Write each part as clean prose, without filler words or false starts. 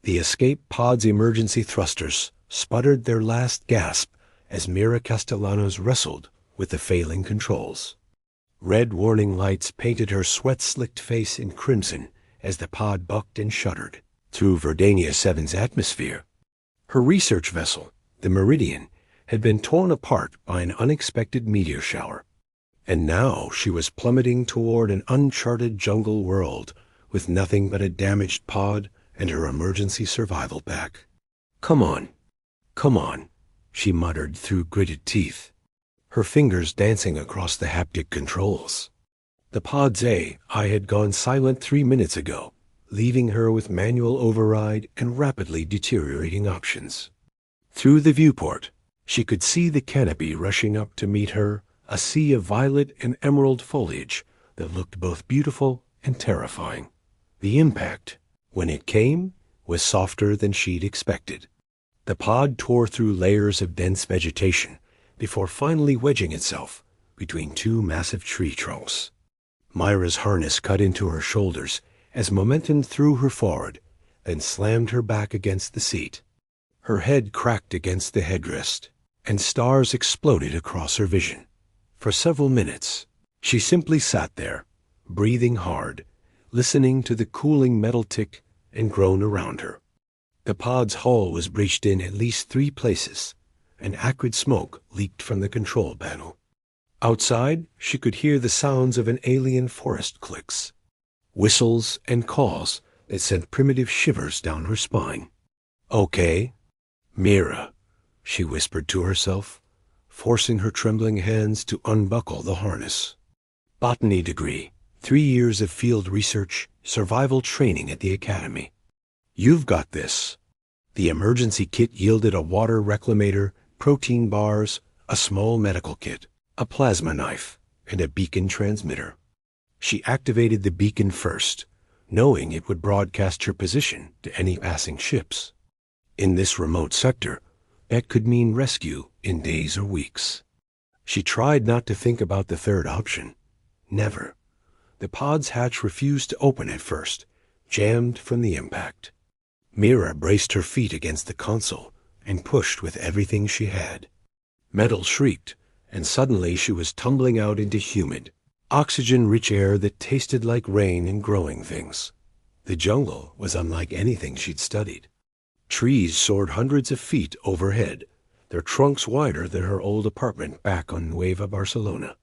The escape pod's emergency thrusters sputtered their last gasp as Mira Castellanos wrestled with the failing controls. Red warning lights painted her sweat-slicked face in crimson as the pod bucked and shuddered through Verdania 7's atmosphere. Her research vessel, the Meridian, had been torn apart by an unexpected meteor shower, and now she was plummeting toward an uncharted jungle world with nothing but a damaged pod and her emergency survival pack. Come on, she muttered through gritted teeth, her fingers dancing across the haptic controls. The pod's AI had gone silent 3 minutes ago, leaving her with manual override and rapidly deteriorating options. Through the viewport, she could see the canopy rushing up to meet her, a sea of violet and emerald foliage that looked both beautiful and terrifying. The impact, when it came, was softer than she'd expected. The pod tore through layers of dense vegetation before finally wedging itself between two massive tree trunks. Myra's harness cut into her shoulders as momentum threw her forward, then slammed her back against the seat. Her head cracked against the headrest, and stars exploded across her vision. For several minutes, she simply sat there, breathing hard, listening to the cooling metal tick and groan around her. The pod's hull was breached in at least 3 places, and acrid smoke leaked from the control panel. Outside, she could hear the sounds of an alien forest clicks, whistles and calls that sent primitive shivers down her spine. "Okay, Mira," she whispered to herself, forcing her trembling hands to unbuckle the harness. Botany degree, 3 years of field research, survival training at the academy. You've got this. The emergency kit yielded a water reclamator, protein bars, a small medical kit, a plasma knife, and a beacon transmitter. She activated the beacon first, knowing it would broadcast her position to any passing ships. In this remote sector, that could mean rescue in days or weeks. She tried not to think about the third option. Never. The pod's hatch refused to open at first, jammed from the impact. Mira braced her feet against the console and pushed with everything she had. Metal shrieked, and suddenly she was tumbling out into humid, oxygen-rich air that tasted like rain and growing things. The jungle was unlike anything she'd studied. Trees soared hundreds of feet overhead, their trunks wider than her old apartment back on Nueva Barcelona.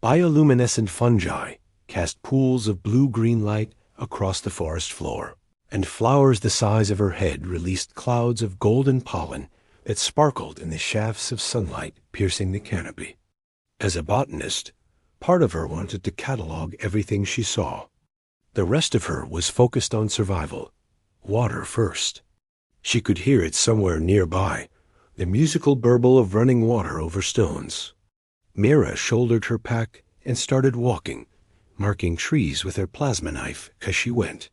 Bioluminescent fungi cast pools of blue-green light across the forest floor, and flowers the size of her head released clouds of golden pollen that sparkled in the shafts of sunlight piercing the canopy. As a botanist, part of her wanted to catalog everything she saw. The rest of her was focused on survival. Water first. She could hear it somewhere nearby, the musical burble of running water over stones. Mira shouldered her pack and started walking, marking trees with her plasma knife as she went.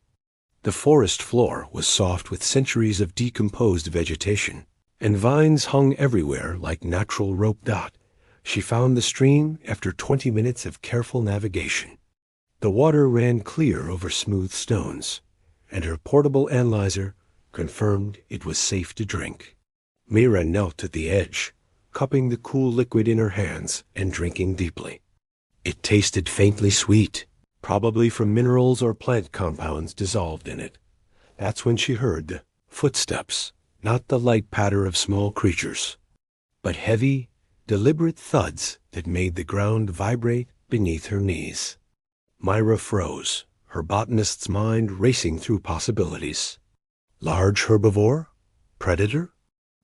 The forest floor was soft with centuries of decomposed vegetation, and vines hung everywhere like natural rope dot. She found the stream after 20 minutes of careful navigation. The water ran clear over smooth stones, and her portable analyzer confirmed it was safe to drink. Mira knelt at the edge, cupping the cool liquid in her hands and drinking deeply. It tasted faintly sweet, probably from minerals or plant compounds dissolved in it. That's when she heard the footsteps, not the light patter of small creatures, but heavy, deliberate thuds that made the ground vibrate beneath her knees. Myra froze, her botanist's mind racing through possibilities. Large herbivore? Predator?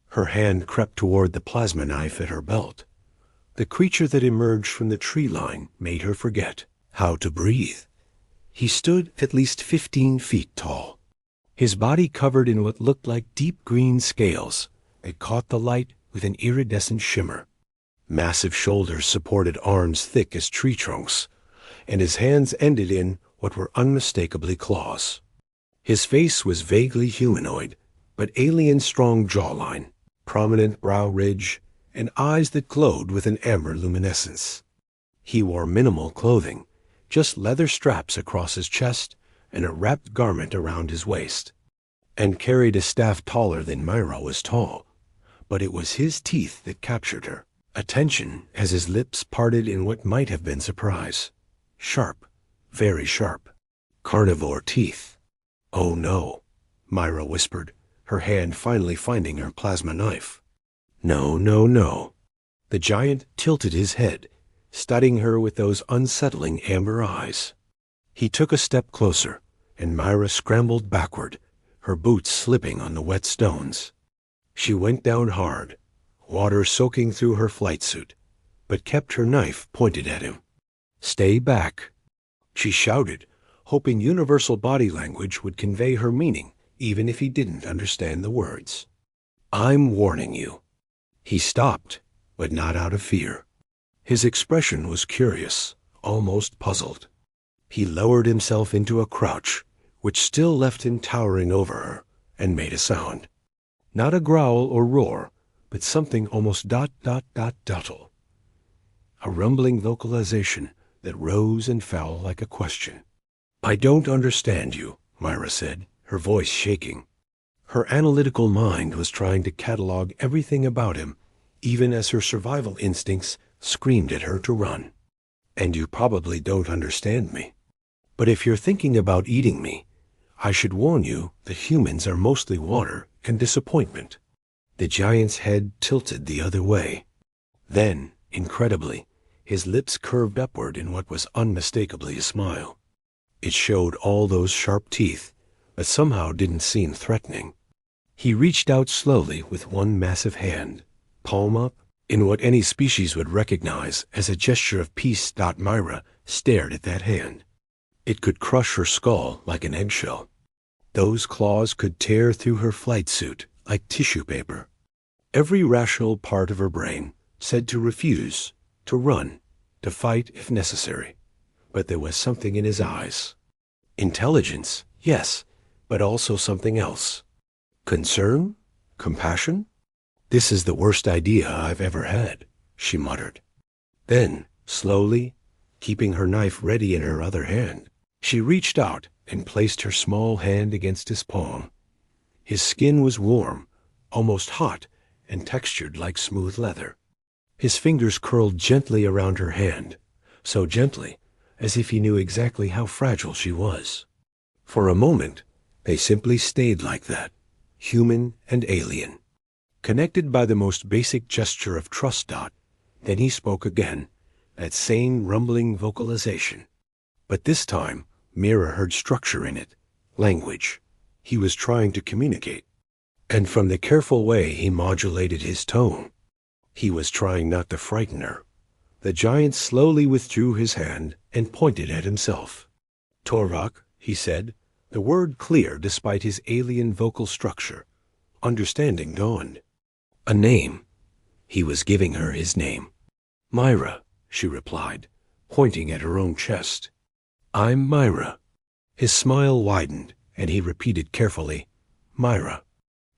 Her hand crept toward the plasma knife at her belt. The creature that emerged from the tree line made her forget how to breathe. He stood at least 15 feet tall, his body covered in what looked like deep green scales that caught the light with an iridescent shimmer. Massive shoulders supported arms thick as tree trunks, and his hands ended in what were unmistakably claws. His face was vaguely humanoid, but alien-strong jawline, prominent brow ridge, and eyes that glowed with an amber luminescence. He wore minimal clothing, just leather straps across his chest and a wrapped garment around his waist. and carried a staff taller than Myra was tall. But it was his teeth that captured her attention as his lips parted in what might have been surprise. Sharp, very sharp. Carnivore teeth. "Oh no," Myra whispered, her hand finally finding her plasma knife. "No, no, no." The giant tilted his head, studying her with those unsettling amber eyes. He took a step closer, and Myra scrambled backward, her boots slipping on the wet stones. She went down hard, water soaking through her flight suit, but kept her knife pointed at him. "Stay back," she shouted, hoping universal body language would convey her meaning, even if he didn't understand the words. "I'm warning you." He stopped, but not out of fear. His expression was curious, almost puzzled. He lowered himself into a crouch, which still left him towering over her, and made a sound. Not a growl or roar, but something almost dottal. A rumbling vocalization that rose and fell like a question. "I don't understand you," Myra said, her voice shaking. Her analytical mind was trying to catalog everything about him, even as her survival instincts screamed at her to run. "And you probably don't understand me. But if you're thinking about eating me, I should warn you that humans are mostly water and disappointment." The giant's head tilted the other way. Then, incredibly, his lips curved upward in what was unmistakably a smile. It showed all those sharp teeth, but somehow didn't seem threatening. He reached out slowly with one massive hand, palm up, in what any species would recognize as a gesture of peace. Myra stared at that hand. It could crush her skull like an eggshell. Those claws could tear through her flight suit like tissue paper. Every rational part of her brain said to refuse, to run, to fight if necessary. But there was something in his eyes. Intelligence, yes, but also something else. Concern? Compassion? "This is the worst idea I've ever had," she muttered. Then, slowly, keeping her knife ready in her other hand, she reached out and placed her small hand against his palm. His skin was warm, almost hot, and textured like smooth leather. His fingers curled gently around her hand, so gently as if he knew exactly how fragile she was. For a moment, they simply stayed like that, human and alien, connected by the most basic gesture of trust. Then he spoke again, that same rumbling vocalization. But this time, Myra heard structure in it, language. He was trying to communicate. And from the careful way he modulated his tone, he was trying not to frighten her. The giant slowly withdrew his hand and pointed at himself. "Torvak," he said, the word clear despite his alien vocal structure. Understanding dawned. A name. He was giving her his name. "Myra," she replied, pointing at her own chest. "I'm Myra." His smile widened, and he repeated carefully, "Myra."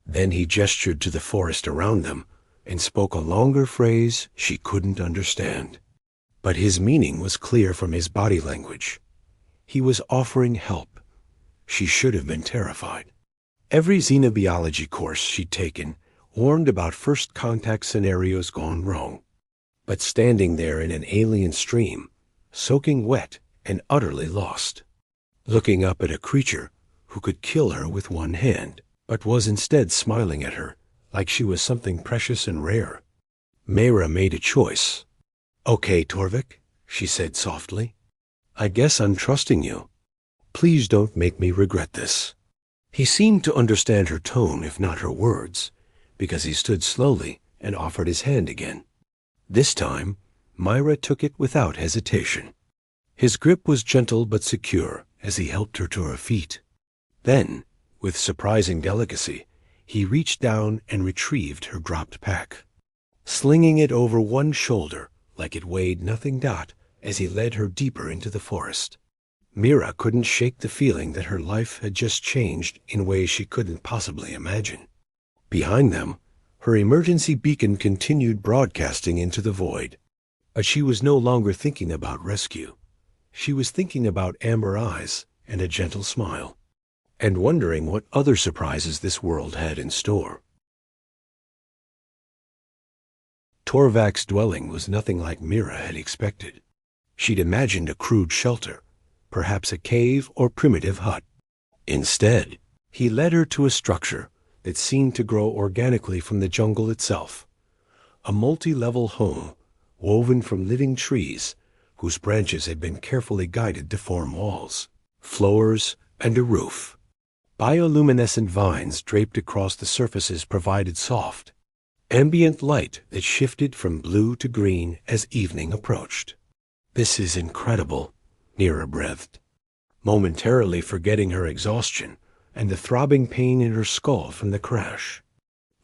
Then he gestured to the forest around them and spoke a longer phrase she couldn't understand. But his meaning was clear from his body language. He was offering help. She should have been terrified. Every xenobiology course she'd taken warned about first contact scenarios gone wrong. But standing there in an alien stream, soaking wet and utterly lost, looking up at a creature who could kill her with one hand, but was instead smiling at her like she was something precious and rare. Myra made a choice. "Okay, Torvik," she said softly. "I guess I'm trusting you. Please don't make me regret this." He seemed to understand her tone, if not her words, because he stood slowly and offered his hand again. This time, Myra took it without hesitation. His grip was gentle but secure as he helped her to her feet. Then, with surprising delicacy, he reached down and retrieved her dropped pack, slinging it over one shoulder like it weighed nothing. As he led her deeper into the forest. Myra couldn't shake the feeling that her life had just changed in ways she couldn't possibly imagine. Behind them, her emergency beacon continued broadcasting into the void. But she was no longer thinking about rescue. She was thinking about amber eyes and a gentle smile. and wondering what other surprises this world had in store. Torvak's dwelling was nothing like Mira had expected. She'd imagined a crude shelter, perhaps a cave or primitive hut. Instead, he led her to a structure that seemed to grow organically from the jungle itself, a multi-level home woven from living trees whose branches had been carefully guided to form walls, floors, and a roof. Bioluminescent vines draped across the surfaces provided soft, ambient light that shifted from blue to green as evening approached. "This is incredible," Mira breathed, momentarily forgetting her exhaustion and the throbbing pain in her skull from the crash.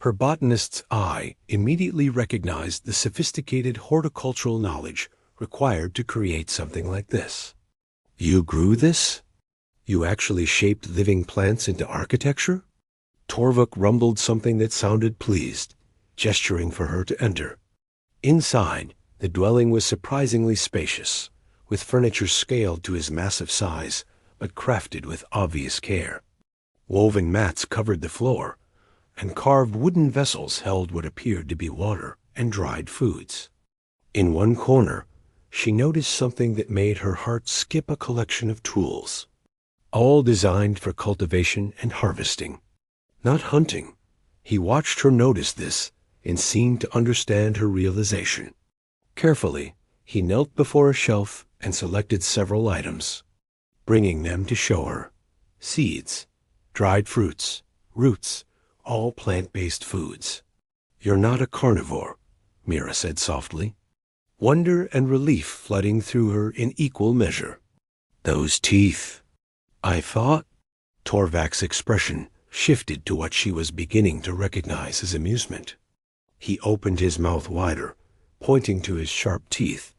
Her botanist's eye immediately recognized the sophisticated horticultural knowledge required to create something like this. "You grew this? You actually shaped living plants into architecture?" Torvik rumbled something that sounded pleased, gesturing for her to enter. Inside, the dwelling was surprisingly spacious, with furniture scaled to his massive size, but crafted with obvious care. Woven mats covered the floor, and carved wooden vessels held what appeared to be water and dried foods. In one corner, she noticed something that made her heart skip a collection of tools, all designed for cultivation and harvesting, not hunting. He watched her notice this and seemed to understand her realization. Carefully, he knelt before a shelf and selected several items, bringing them to show her. Seeds, dried fruits, roots, all plant-based foods. "You're not a carnivore," Mira said softly, wonder and relief flooding through her in equal measure. "Those teeth." "I thought—" Torvak's expression shifted to what she was beginning to recognize as amusement. He opened his mouth wider, pointing to his sharp teeth,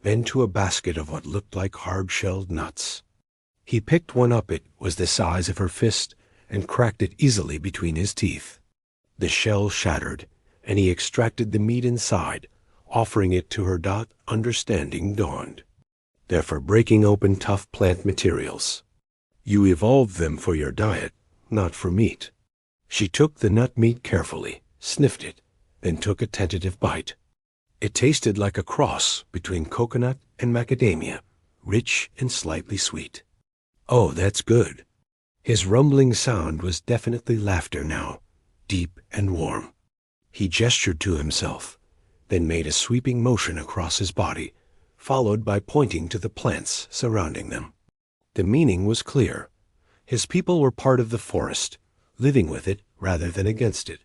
then to a basket of what looked like hard-shelled nuts. He picked one up. It was the size of her fist and cracked it easily between his teeth. The shell shattered, and he extracted the meat inside, offering it to her. Understanding dawned. "They're for breaking open tough plant materials. You evolved them for your diet, not for meat." She took the nut meat carefully, sniffed it, then took a tentative bite. It tasted like a cross between coconut and macadamia, rich and slightly sweet. "Oh, that's good." His rumbling sound was definitely laughter now, deep and warm. He gestured to himself, then made a sweeping motion across his body, followed by pointing to the plants surrounding them. The meaning was clear. His people were part of the forest, living with it rather than against it.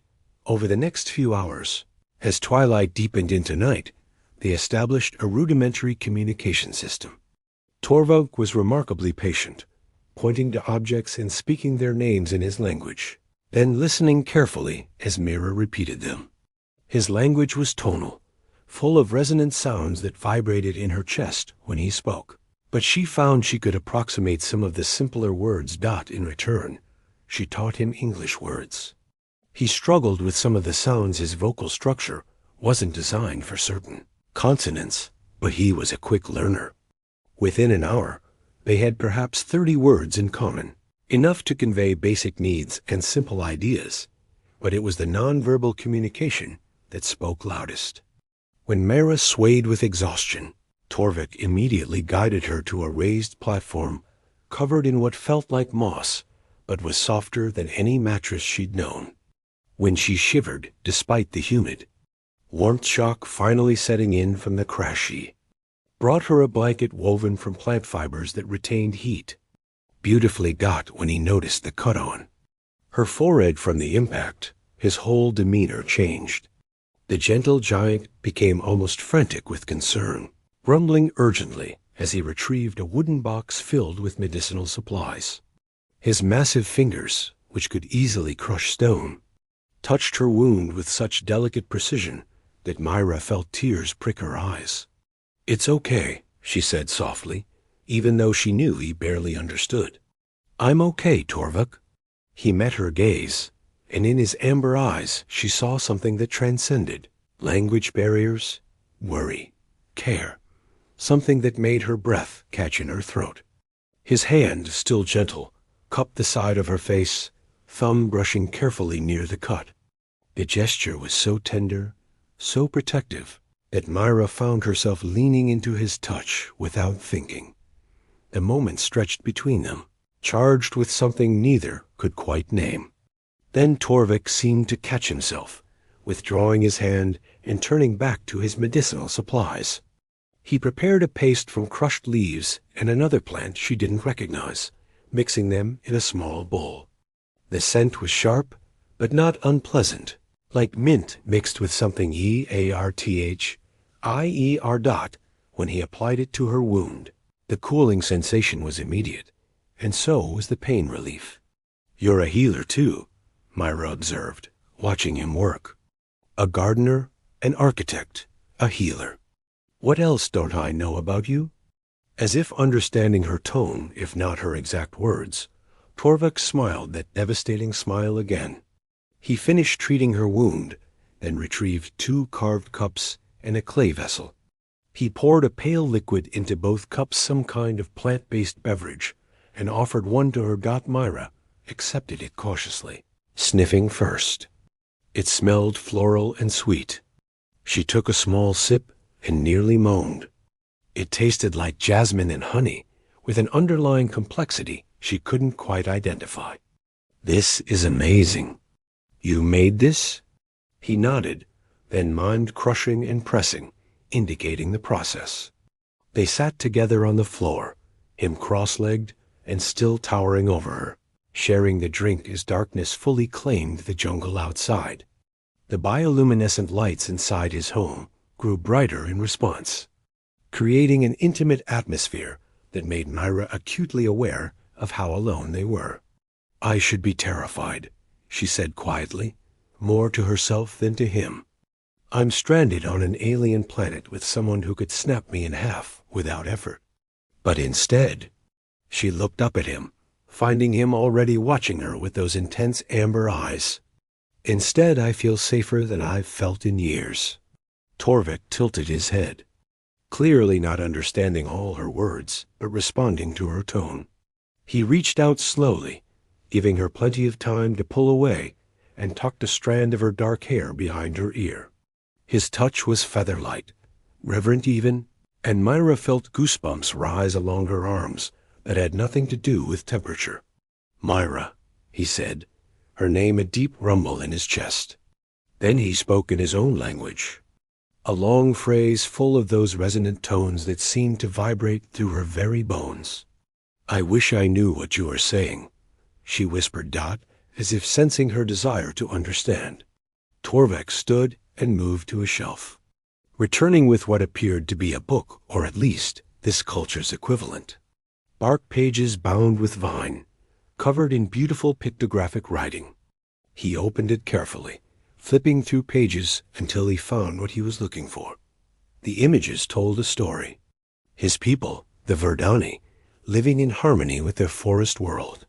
Over the next few hours, as twilight deepened into night, they established a rudimentary communication system. Torvald was remarkably patient, pointing to objects and speaking their names in his language, then listening carefully as Mira repeated them. His language was tonal, full of resonant sounds that vibrated in her chest when he spoke. But she found she could approximate some of the simpler words. In return, she taught him English words. He struggled with some of the sounds. His vocal structure wasn't designed for certain consonants, but he was a quick learner. Within an hour, they had perhaps 30 words in common, enough to convey basic needs and simple ideas, but it was the nonverbal communication that spoke loudest. When Mira swayed with exhaustion, Torvik immediately guided her to a raised platform covered in what felt like moss, but was softer than any mattress she'd known. When she shivered despite the humid, warmth shock finally setting in from the crash, he brought her a blanket woven from plant fibers that retained heat, beautifully got when he noticed the cut-on. Her forehead from the impact, his whole demeanor changed. The gentle giant became almost frantic with concern, rumbling urgently as he retrieved a wooden box filled with medicinal supplies. His massive fingers, which could easily crush stone, touched her wound with such delicate precision that Mira felt tears prick her eyes. "It's okay," she said softly, even though she knew he barely understood. "I'm okay, Torvik." He met her gaze, and in his amber eyes she saw something that transcended language barriers, worry, care, something that made her breath catch in her throat. His hand, still gentle, cupped the side of her face, thumb brushing carefully near the cut. The gesture was so tender, so protective, that Myra found herself leaning into his touch without thinking. The moment stretched between them, charged with something neither could quite name. Then Torvik seemed to catch himself, withdrawing his hand and turning back to his medicinal supplies. He prepared a paste from crushed leaves and another plant she didn't recognize, mixing them in a small bowl. The scent was sharp, but not unpleasant, like mint mixed with something Earthier when he applied it to her wound. The cooling sensation was immediate, and so was the pain relief. "You're a healer, too," Myra observed, watching him work. "A gardener, an architect, a healer. What else don't I know about you?" As if understanding her tone, if not her exact words, Torvik smiled that devastating smile again. He finished treating her wound, then retrieved 2 carved cups and a clay vessel. He poured a pale liquid into both cups, some kind of plant-based beverage, and offered one to her. Myra accepted it cautiously, sniffing first. It smelled floral and sweet. She took a small sip and nearly moaned. It tasted like jasmine and honey, with an underlying complexity she couldn't quite identify. "This is amazing. You made this?" He nodded, then mind crushing and pressing, indicating the process. They sat together on the floor, him cross-legged and still towering over her, sharing the drink as darkness fully claimed the jungle outside. The bioluminescent lights inside his home grew brighter in response, creating an intimate atmosphere that made Myra acutely aware of how alone they were. "I should be terrified," she said quietly, more to herself than to him. "I'm stranded on an alien planet with someone who could snap me in half without effort. But instead," she looked up at him, finding him already watching her with those intense amber eyes. "Instead, I feel safer than I've felt in years." Torvik tilted his head, clearly not understanding all her words, but responding to her tone. He reached out slowly, giving her plenty of time to pull away, and tucked a strand of her dark hair behind her ear. His touch was feather-light, reverent even, and Myra felt goosebumps rise along her arms that had nothing to do with temperature. "Myra," he said, her name a deep rumble in his chest. Then he spoke in his own language, a long phrase full of those resonant tones that seemed to vibrate through her very bones. "I wish I knew what you are saying," she whispered, as if sensing her desire to understand. Torvik stood and moved to a shelf, returning with what appeared to be a book, or at least this culture's equivalent. Bark pages bound with vine, covered in beautiful pictographic writing. He opened it carefully, flipping through pages until he found what he was looking for. The images told a story. His people, the Verdani, living in harmony with their forest world,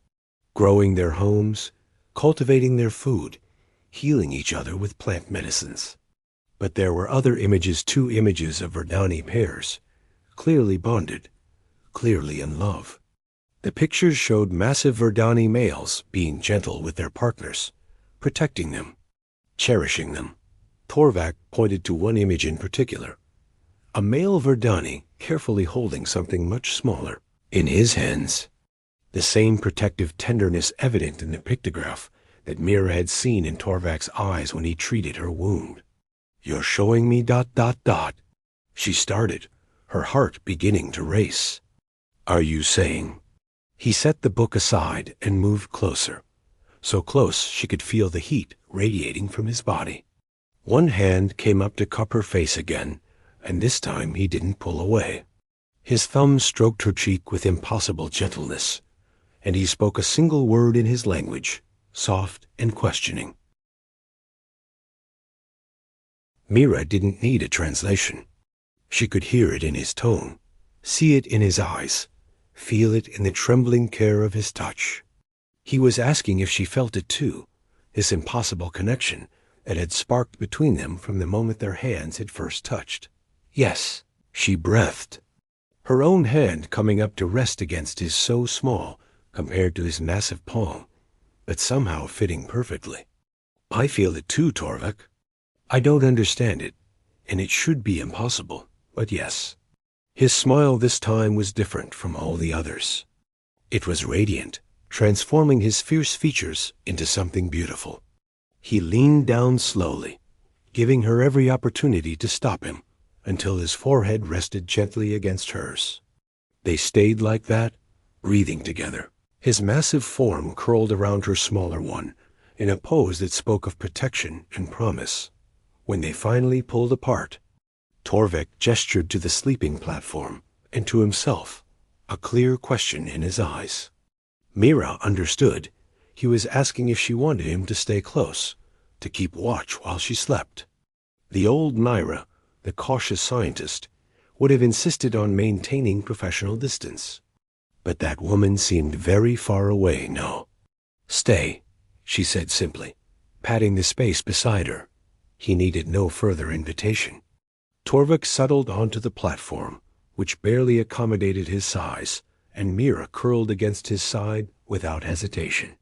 growing their homes, cultivating their food, healing each other with plant medicines. But there were other images, 2 images of Verdani pairs, clearly bonded, clearly in love. The pictures showed massive Verdani males being gentle with their partners, protecting them, cherishing them. Torvik pointed to one image in particular, a male Verdani carefully holding something much smaller in his hands, the same protective tenderness evident in the pictograph that Myra had seen in Torvik's eyes when he treated her wound. "You're showing me ... She started, her heart beginning to race. "Are you saying?" He set the book aside and moved closer, so close she could feel the heat radiating from his body. One hand came up to cup her face again, and this time he didn't pull away. His thumb stroked her cheek with impossible gentleness, and he spoke a single word in his language, soft and questioning. Myra didn't need a translation. She could hear it in his tone, see it in his eyes, feel it in the trembling care of his touch. He was asking if she felt it too, this impossible connection that had sparked between them from the moment their hands had first touched. "Yes," she breathed, her own hand coming up to rest against his so small, compared to his massive palm, but somehow fitting perfectly. I feel it too, Torvik. I don't understand it, and it should be impossible, but yes. His smile this time was different from all the others. It was radiant, transforming his fierce features into something beautiful. He leaned down slowly, giving her every opportunity to stop him, until his forehead rested gently against hers. They stayed like that, breathing together. His massive form curled around her smaller one, in a pose that spoke of protection and promise. When they finally pulled apart, Torvik gestured to the sleeping platform and to himself, a clear question in his eyes. Mira understood. He was asking if she wanted him to stay close, to keep watch while she slept. The old Naira, the cautious scientist, would have insisted on maintaining professional distance. But that woman seemed very far away now. "Stay," she said simply, patting the space beside her. He needed no further invitation. Torvik settled onto the platform, which barely accommodated his size, and Mira curled against his side without hesitation.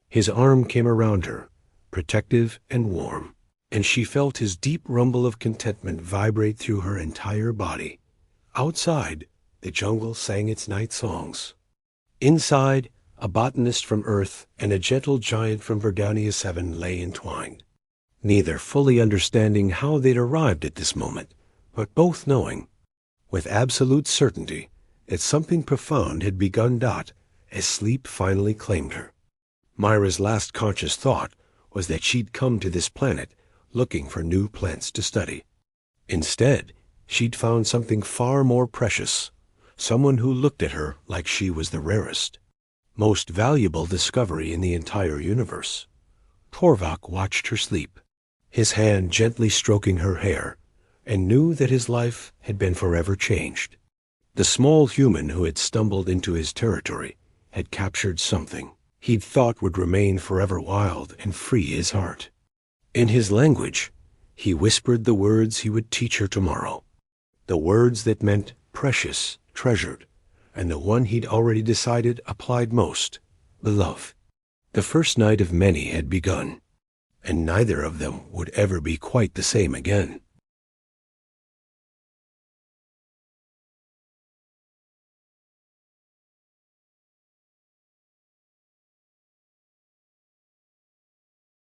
His arm came around her, protective and warm, and she felt his deep rumble of contentment vibrate through her entire body. Outside, the jungle sang its night songs. Inside, a botanist from Earth and a gentle giant from Verdania 7 lay entwined, neither fully understanding how they'd arrived at this moment, but both knowing, with absolute certainty, that something profound had begun as sleep finally claimed her. Myra's last conscious thought was that she'd come to this planet looking for new plants to study. Instead, she'd found something far more precious, someone who looked at her like she was the rarest, most valuable discovery in the entire universe. Torvik watched her sleep, his hand gently stroking her hair, and knew that his life had been forever changed. The small human who had stumbled into his territory had captured something he'd thought would remain forever wild and free his heart. In his language, he whispered the words he would teach her tomorrow, the words that meant precious, treasured, and the one he'd already decided applied most, love. The first night of many had begun, and neither of them would ever be quite the same again.